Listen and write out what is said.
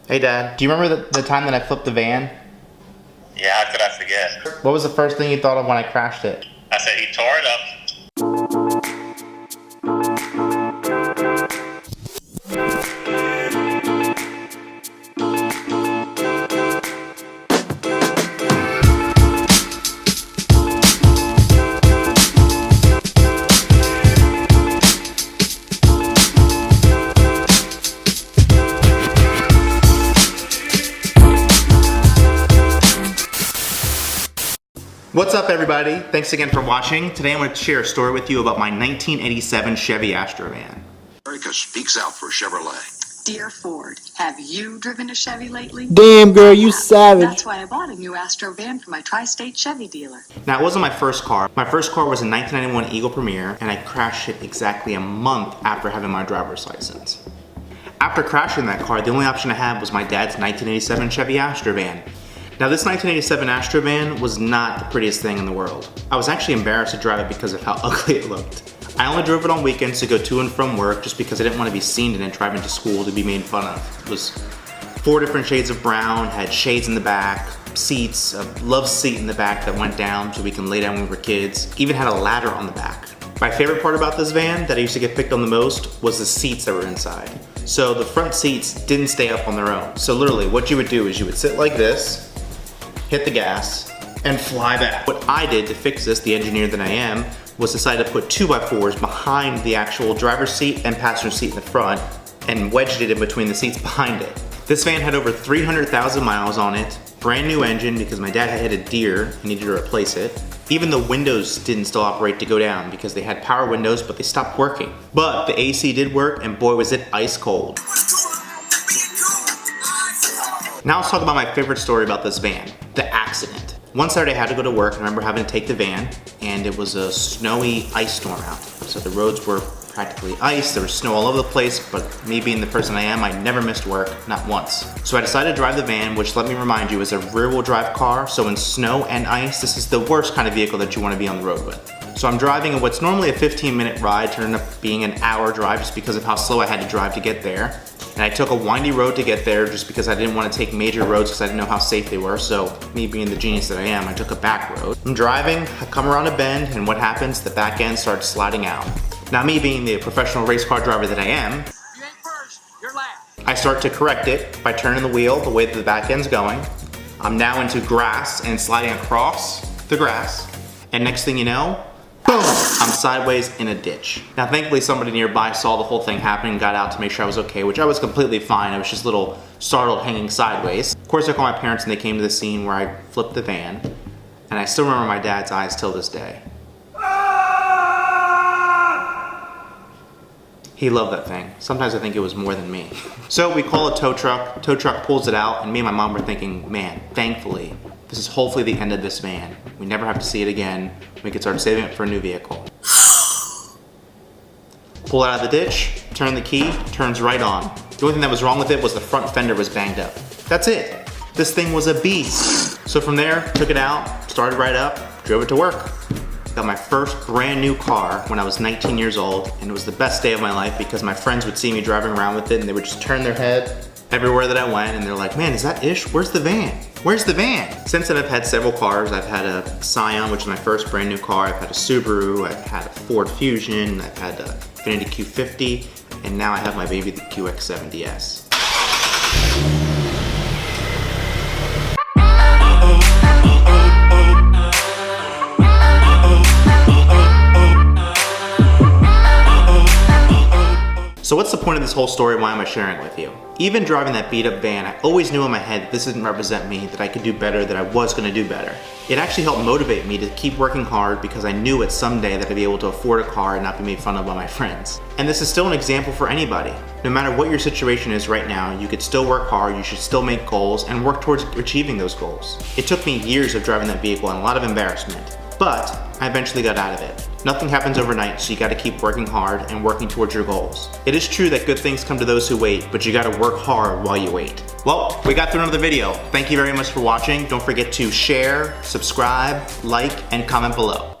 Hey Dad, do you remember the time that I flipped the van? Yeah, how could I forget? What was the first thing you thought of when I crashed it? I said he tore it up. What's up everybody? Thanks again for watching. Today I'm going to share a story with you about my 1987 Chevy Astrovan. America speaks out for Chevrolet. Dear Ford, have you driven a Chevy lately? Damn girl, you savage. That's why I bought a new Astro van from my tri-state Chevy dealer. Now it wasn't my first car. My first car was a 1991 Eagle Premier and I crashed it exactly a month after having my driver's license. After crashing that car, the only option I had was my dad's 1987 Chevy Astrovan. Now this 1987 Astrovan was not the prettiest thing in the world. I was actually embarrassed to drive it because of how ugly it looked. I only drove it on weekends to go to and from work just because I didn't want to be seen in it driving to school to be made fun of. It was 4 different shades of brown, had shades in the back, seats, a love seat in the back that went down so we can lay down when we were kids, even had a ladder on the back. My favorite part about this van that I used to get picked on the most was the seats that were inside. So the front seats didn't stay up on their own. So literally what you would do is you would sit like this, hit the gas, and fly back. What I did to fix this, the engineer that I am, was decide to put 2x4s behind the actual driver's seat and passenger seat in the front and wedged it in between the seats behind it. This van had over 300,000 miles on it, brand new engine because my dad had hit a deer and needed to replace it. Even the windows didn't still operate to go down because they had power windows but they stopped working. But the AC did work and boy was it ice cold. Now let's talk about my favorite story about this van, the accident. One Saturday I had to go to work and I remember having to take the van and it was a snowy ice storm out. So the roads were practically ice, there was snow all over the place, but me being the person I am, I never missed work, not once. So I decided to drive the van, which let me remind you is a rear wheel drive car, so in snow and ice, this is the worst kind of vehicle that you want to be on the road with. So I'm driving what's normally a 15-minute ride turned up being an hour drive just because of how slow I had to drive to get there. And I took a windy road to get there just because I didn't want to take major roads because I didn't know how safe they were. So me being the genius that I am, I took a back road. I'm driving, I come around a bend, and what happens? The back end starts sliding out. Now me being the professional race car driver that I am, You ain't first, you're last. I start to correct it by turning the wheel the way that the back end's going. I'm now into grass and sliding across the grass. And next thing you know, boom, I'm sideways in a ditch. Now thankfully somebody nearby saw the whole thing happen and got out to make sure I was okay, which I was completely fine. I was just a little startled hanging sideways. Of course I called my parents and they came to the scene where I flipped the van. And I still remember my dad's eyes till this day. He loved that thing. Sometimes I think it was more than me. So we call a tow truck pulls it out, and me and my mom were thinking, man, thankfully, this is hopefully the end of this van. We never have to see it again. We can start saving it for a new vehicle. Pull it out of the ditch, turn the key, turns right on. The only thing that was wrong with it was the front fender was banged up. That's it. This thing was a beast. So from there, took it out, started right up, drove it to work. Got my first brand new car when I was 19 years old, and it was the best day of my life because my friends would see me driving around with it and they would just turn their head everywhere that I went and they're like, man, is that Ish? Where's the van? Where's the van? Since then I've had several cars. I've had a Scion, which is my first brand new car. I've had a Subaru, I've had a Ford Fusion, I've had a Infiniti Q50, and now I have my baby, the QX70S. So what's the point of this whole story? Why am I sharing it with you? Even driving that beat up van, I always knew in my head that this didn't represent me, that I could do better, that I was gonna do better. It actually helped motivate me to keep working hard because I knew it someday that I'd be able to afford a car and not be made fun of by my friends. And this is still an example for anybody. No matter what your situation is right now, you could still work hard, you should still make goals and work towards achieving those goals. It took me years of driving that vehicle and a lot of embarrassment, but I eventually got out of it. Nothing happens overnight, so you gotta keep working hard and working towards your goals. It is true that good things come to those who wait, but you gotta work hard while you wait. Well, we got through another video. Thank you very much for watching. Don't forget to share, subscribe, like, and comment below.